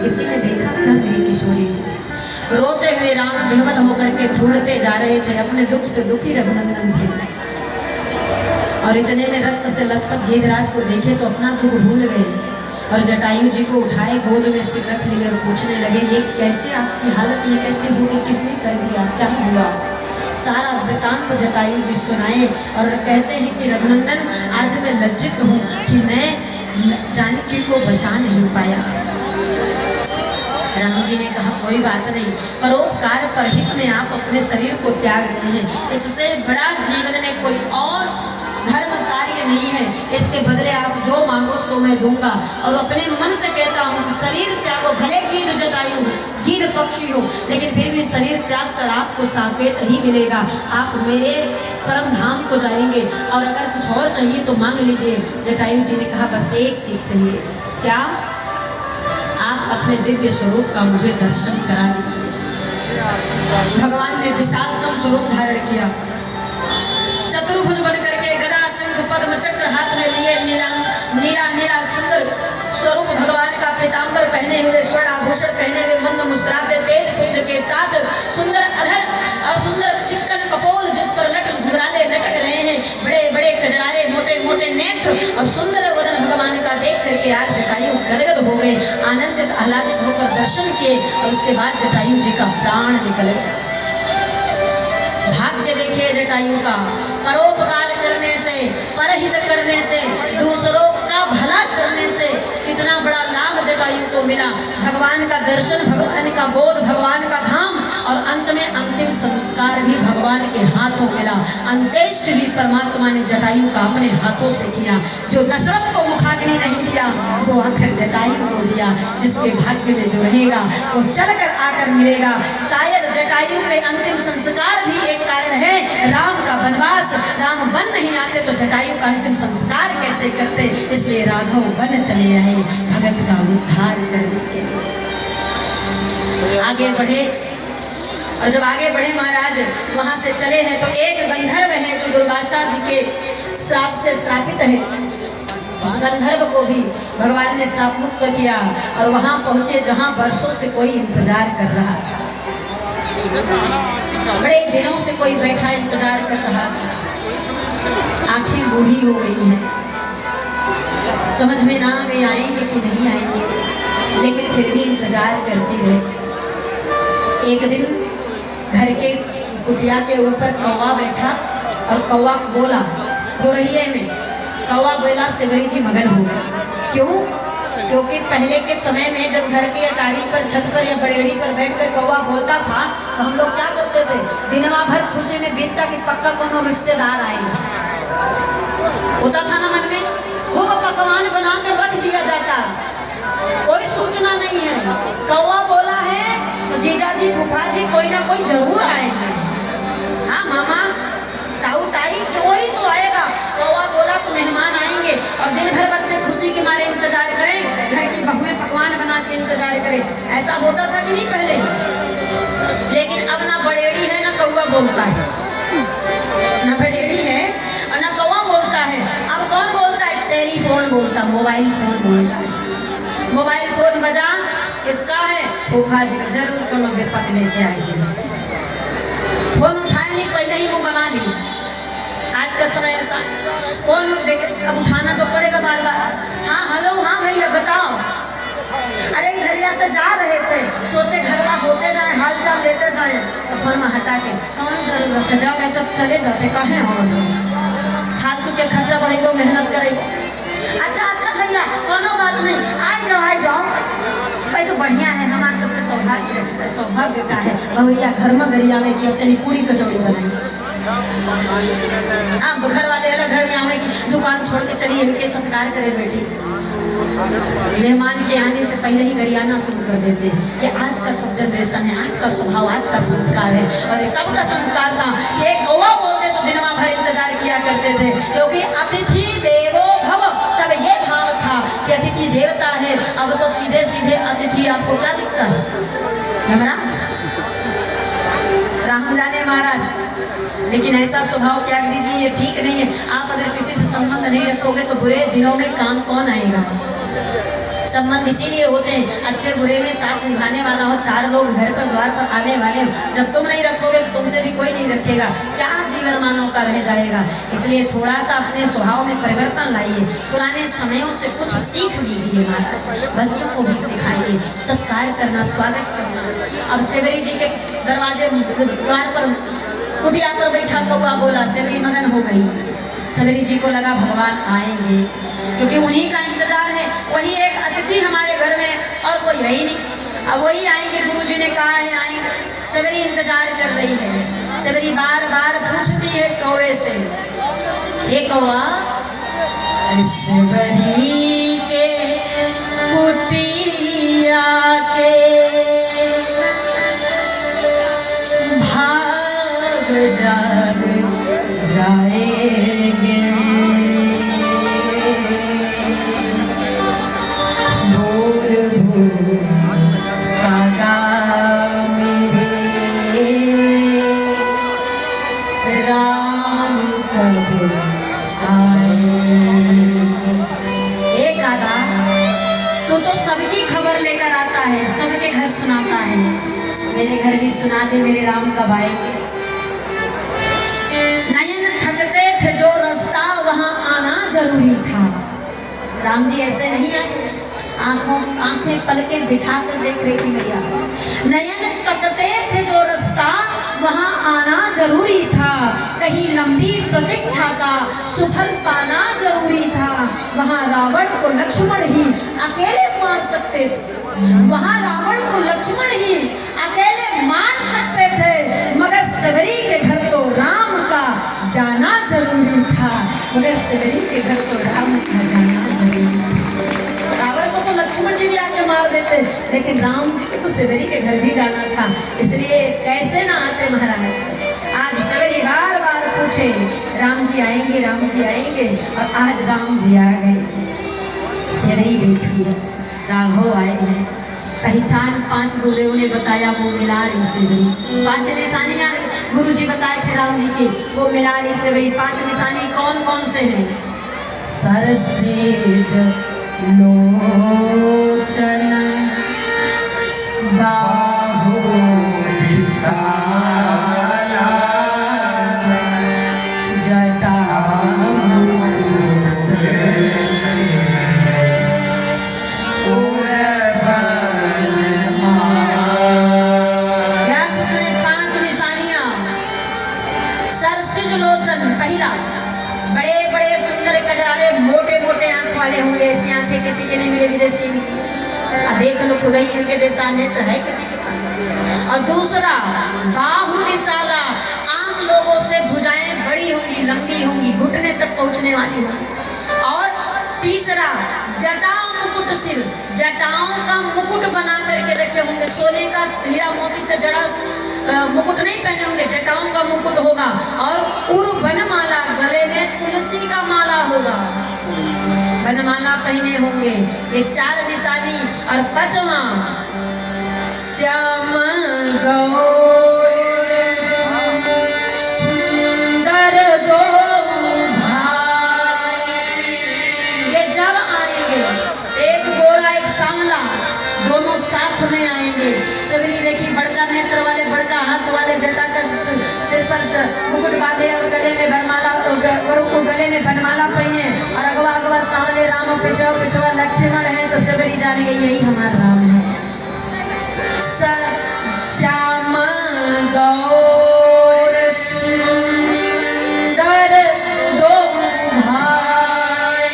किसी ने देखा था मेरी किशोरी रोते हुए राम बेहद होकर के ढूंढते जा रहे थे, अपने दुख से दुखी रघुनंदन थे। और इतने में रक्त से लथपथ गीधराज को देखे तो अपना दुख भूल गए और जटायु जी को उठाए, गोद में सिर रख लिए और पूछने लगे, ये कैसे आपकी हालत, ये कैसे होगी, किसने कर दिया, क्या हुआ? सारा वृतांत जटायु जी सुनाए और कहते हैं कि रघुनंदन आज मैं लज्जित हूँ कि मैं जानकी को बचा नहीं पाया। राम जी ने कहा कोई बात नहीं, परोपकार पर हित में आप अपने शरीर को त्याग रहे हैं, इससे बड़ा जीवन में कोई और धर्म कार्य नहीं है। इसके बदले आप जो मांगो सो मैं दूंगा। और अपने मन से कहता हूँ शरीर त्यागो, भले गीध जटायु गीध पक्षी हो, लेकिन फिर भी शरीर त्याग कर आपको साकेत ही मिलेगा, आप मेरे परम धाम को जाएंगे। और अगर कुछ और चाहिए तो मांग लीजिए। जटायु जी ने कहा बस एक चीज चाहिए। क्या? आप अपने दिव्य स्वरूप का मुझे दर्शन करा दीजिए। भगवान ने विशालतम स्वरूप धारण किया, चतुर्भुज बन करके गदा शंख पद्म चक्र हाथ में लिए, नीला सुंदर स्वरूप भगवान का, पीतांबर पहने हुए, स्वर्ण आभूषण पहने हुए, मंद मुस्कुराते तेज पुंज के साथ, सुंदर अधर और सुंदर चिक्कन कपोल जिस पर लटक घुघराले लटक रहे हैं, बड़े बड़े कजरारे, मोटे मोटे नेत्र और सुंदर वदन भगवान का देख करके आज जटायु गदगद हो गए, आनंदित आह्लादित होकर दर्शन किए। और उसके बाद जटायु जी का प्राण निकल गया। भाग्य देखिए जटायु का, परोपकार करने से, परहित करने से, दूसरों का भला करने से कितना बड़ा लाभ जटायु को मिला। भगवान का दर्शन, भगवान का बोध, भगवान का धाम और अंत में अंतिम संस्कार भी भगवान के हाथों मिला। अंत्येष्टि भी परमात्मा ने जटायु का अपने हाथों से किया। जो दशरथ को मुखाग्नि नहीं दिया वो आखिर जटायु को दिया। जिसके भाग्य में जो रहेगा वो चलकर आकर मिलेगा। शायद जटायु के अंतिम संस्कार भी एक कारण है, राम का वनवास। राम वन नहीं आते तो जटायु का अंतिम संस्कार कैसे करते, इसलिए राघव वन चले आए भगत का उद्धार करने के लिए। आगे बढ़े और जब आगे बढ़े महाराज वहां से चले हैं तो एक गंधर्व है जो दुर्वासा जी के श्राप से श्रापित है। उस गंधर्व को भी भगवान ने श्राप मुक्त किया और वहां पहुंचे जहां वर्षों से कोई इंतजार कर रहा था। बड़े दिनों से कोई बैठा इंतजार कर रहा था। आंखें बूढ़ी हो गई हैं, समझ में ना वे आएंगे कि नहीं आएंगे, लेकिन फिर भी इंतजार करती रहे। एक दिन घर के कुटिया के ऊपर कौवा बैठा और कौवा बोला, गोरहिये में कौवा बोला, शिवरी जी मगन हो गए। क्यों? क्योंकि पहले के समय में जब घर की अटारी पर, छत पर या बड़ेड़ी पर बैठकर कौवा बोलता था तो हम लोग क्या करते थे, दिनवा भर खुशी में बीतता कि पक्का कोनो रिश्तेदार आएगा। होता था ना मन में, खूब पकवान बनाकर रख दिया जाता, कोई सूचना नहीं है। कौवा बोला है तो जीजा जी, फूफा जी, कोई ना कोई जरूर आएंगे। हाँ मामा, ताऊ, ताई, कोई तो आएगा। कौवा बोला तो मेहमान आएंगे और दिन भर बच्चे खुशी के मारे इंतजार करें, घर की बहुएं पकवान बना के इंतजार करें। ऐसा होता था कि नहीं पहले? लेकिन अब ना बड़ेड़ी है ना कौवा बोलता है, ना बड़ेड़ी है और ना कौवा बोलता है। अब कौन बोलता है? टेलीफोन बोलता, मोबाइल फोन बोलता है। मोबाइल फोन बजा, किसका है? फूफा जी, जरूर कोनो विपत लेके आएगी। फोन उठाने पहले ही वो बना ली। आज का समय ऐसा, फोन अब उठाना तो पड़ेगा बार बार। हाँ हेलो, हाँ भैया बताओ। अरे घरिया से जा रहे थे, सोचे घरवा होते जाए, हाल चाल लेते जाए, तो फोन में हटा के कौन जरूरत है, जाओ नहीं तो चले जाते, कहे हो में आ जाओ भाई तो बढ़िया है। हमारे सबके सौभाग्य का है बहुरिया घर में गरिया में कि अब चली पूरी कचौड़ी बनाई। आप घर वाले अलग घर में आवे की दुकान छोड़ के चलिए इनके सत्कार करे बेटी। मेहमान के आने से पहले ही गरियाना शुरू कर देते हैं। ये आज का सब जनरेशन है, आज का स्वभाव, आज का संस्कार है। और ये कब का संस्कार था? ये कौवा बोलते तो दिनवा भर इंतजार किया करते थे, क्योंकि अतिथि देवो भव तब ये भाव था कि अतिथि देवता है। अब तो सीधे सीधे अतिथि आपको क्या दिखता है? यमराज, राम जाने महाराज। लेकिन ऐसा स्वभाव त्याग दीजिए, ये ठीक नहीं है। आप अगर किसी से संबंध नहीं रखोगे तो बुरे दिनों में काम कौन आएगा? संबंध इसीलिए होते हैं अच्छे बुरे में साथ निभाने वाला हो, चार लोग घर पर द्वार पर आने वाले हो। जब तुम नहीं रखोगे तो तुमसे भी कोई नहीं रखेगा, क्या जीवन मानव का रह जाएगा। इसलिए थोड़ा सा अपने स्वभाव में परिवर्तन लाइए, पुराने समयों से कुछ सीख लीजिए महाराज। बच्चों को भी सिखाइए सत्कार करना, स्वागत करना। अब सेवरी जी के दरवाजे द्वार पर कुटिया पर बैठा कौवा बोला, सेवरी मगन हो गई। सेवरी जी को लगा भगवान आएंगे, क्योंकि उन्हीं का इंतजार है। वही एक अतिथि हमारे घर में और कोई है ही नहीं। अब वही आएंगे, गुरुजी ने कहा है आएंगे। सेवरी इंतजार कर रही है। सेवरी बार बार पूछती है कौवे से, हे कौवा, सेवरी के कुटिया के भाग जाग जाएंगे, सबके घर सुनाता है। मेरे घर भी सुना दे मेरे राम कब आएंगे। नयन थकते थे जो रास्ता वहां आना जरूरी था। राम जी ऐसे नहीं आए, आंखें पलकें बिछा कर देख रही थी भैया। नयन थकते थे जो रास्ता वहां आना जरूरी था, कहीं लंबी प्रतीक्षा का सुफल पाना जरूरी था। वहां रावण को लक्ष्मण ही अकेले मार सकते थे, वहां रावण को लक्ष्मण ही अकेले मार सकते थे, मगर सेवरी के घर तो राम का जाना जरूरी था। मगर सेवरी के घर तो राम का जाना जरूरी था। रावण को तो लक्ष्मण जी भी आके मार देते, लेकिन राम जी को तो सेवरी के घर भी जाना था। इसलिए कैसे ना आते महाराज। आज सेवरी बार बार पूछे राम जी आएंगे, राम जी आएंगे, और आज राम जी आ गए। सेवरी देखिए राघव आए हैं, पहचान 5 बोले उन्हें बताया, वो मिला रही सेवरी। 5 निशानियां गुरु जी बताए थे राम जी की, वो मिला रही सेवरी। 5 निशानी कौन कौन से हैं? सरसेज लोचन बाहु विशाला जटा बड़े बड़े सुंदर कजरारे मोटे मोटे आंख वाले होंगे। ऐसी आंखें किसी के नहीं मिले विदेशी में। देख लो खुदा ही इनके जैसा नेत्र है किसी के पास। और दूसरा बाहु विशाला, आम लोगों से भुजाएं बड़ी होंगी, लंबी होंगी, घुटने तक पहुंचने वाली होंगी। और तीसरा जटा मुकुट सिर, जटाओं का मुकुट बना करके रखे होंगे। सोने का हीरा मोती से जड़ा मुकुट नहीं पहने होंगे, जटाओं का मुकुट होगा। और उर बनमाला, गले में तुलसी का माला होगा, बनमाला पहने होंगे। ये 4 निशानी। और 5वां श्याम गौर सुंदर दो भाई। ये जब आएंगे, एक गोरा एक सांवला, दोनों साथ में आएंगे। सेवरी देखी बड़का नेत्र वाले, बड़का हाथ वाले, जटा कर सिर पर मुकुट बांधे और गले में बनमाला, गले में बनमाला पहने, और अगवा अगवा सांवले राम, पिछवा लक्ष्मण है। तो सेवरी जान गई यही हमारा राम है। श्याम गौर सुंदर दो भाई,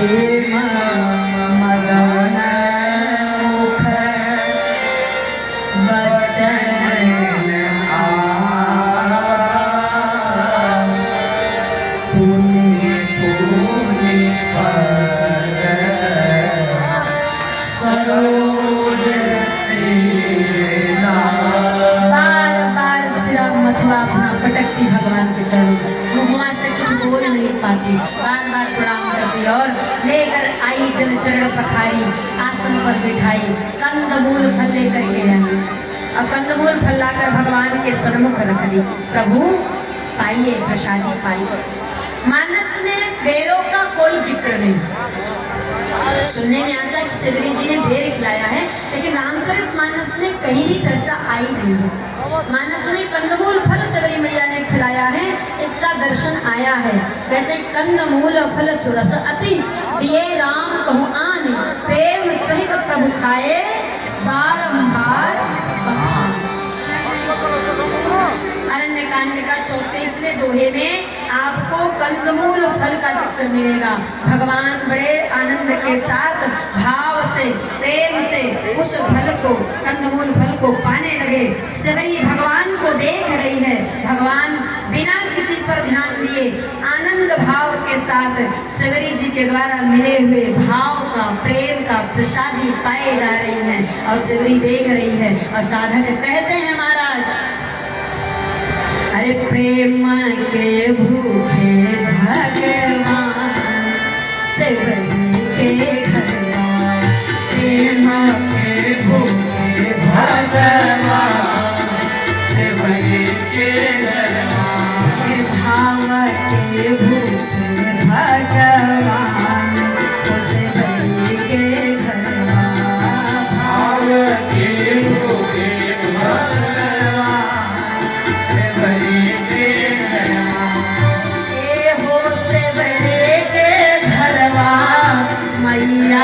प्रेम मगन मुख वचन पुनि पुनि पद सरोज सिरना। बार बार सिरा मथुरा अपना पटकती भगवान के चरणों, मुँह से कुछ बोल नहीं पाती, बार बार प्रणाम करती और लेकर आई जल चरण पखारी, आसन पर बिठाई, कंदमूल फल लेकर के आई और कंदमूल फल लाकर भगवान के सन्मुख रख दी। प्रभु पाइए प्रसादी पाइए। मानस में बेरों का कोई जिक्र नहीं। सुनने में आता है कि शिवरी जी ने बेर खिलाया है, लेकिन रामचरित मानस में कहीं भी चर्चा आई नहीं है। मानस में कंदमूल फल शिवरी मैया ने खिलाया है, इसका दर्शन आया है। कहते कंदमूल फल सुरस अति दिए राम कहु आने, प्रेम सहित प्रभु खाए बारंबार बखान। अरण्यकांड का 34वें दोहे में आपको कंदमूल फल का जिक्र मिलेगा। भगवान बड़े आनंद के साथ भाव से प्रेम से उस फल को, कंदमूल फल को पाने लगे। शिवरी भगवान को देख रही है, भगवान बिना किसी पर ध्यान दिए आनंद भाव के साथ शिवरी जी के द्वारा मिले हुए भाव का, प्रेम का प्रसादी पाए जा रही हैं और शिवरी देख रही है। और साधक कहते हैं महाराज, अरे प्रेम के भूखे भगवान शिवरी के घरवान, प्रेम के भूखे भगवान शिवरी के घरवान, भाव के भूखे भगवान शिवरी के घरवान, भाव के भूखे भगवान शिवरी के घरवान। ए हो शिवरी के घरवान मैया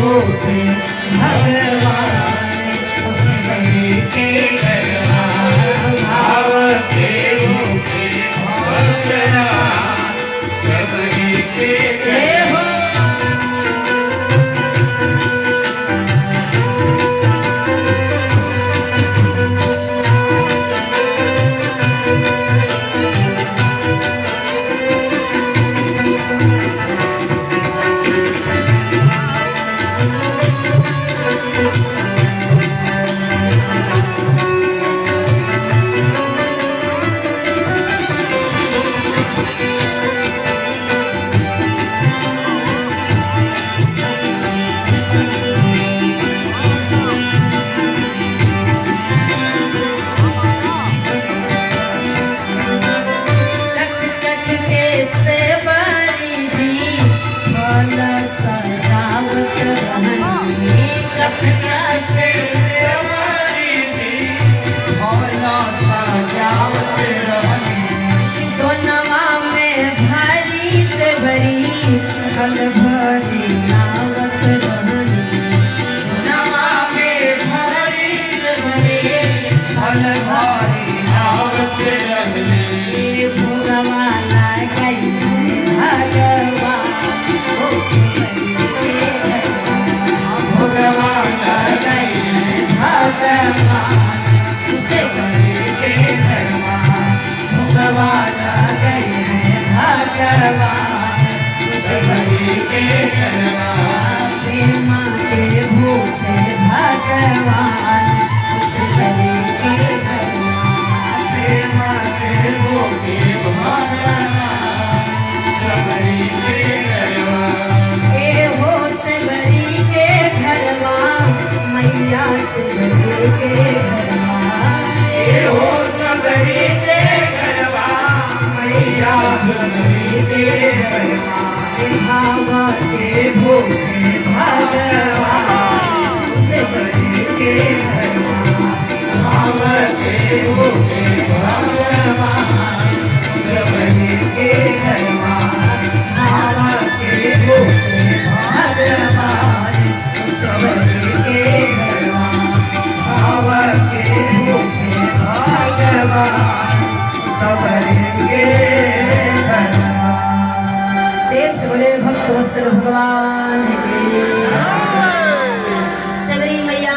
भूखे भगवान सबरी के घरवा भाव के भूखे भगवान सबरी के जय हो फल भरी नावत रहनी नवा में भरी से भरे फल भारी नावत रहनी भोगवा गई भगवान भगवान गई भगवान उसे के भगवान भगवान गई भगवान सबरी के घरवा प्रेमा के भूखे भगवान सबरी के घरवा प्रेमा के भूखे भगवान सबरी के घरवा ए हो सबरी के घरवा मैया सबरी के घरवा ए हो सबरी के घरवा मैया सबरी के घरवा भावा के भूखे भगवान सबरी के घरवा भाव के भूखे भगवान सबरी के घरवा भाव के भूखे भगवान सबरी के घरवा भाव के भूखे भगवान सबरी के घरवा प्रेम से बोले भक्त वत्सल भगवान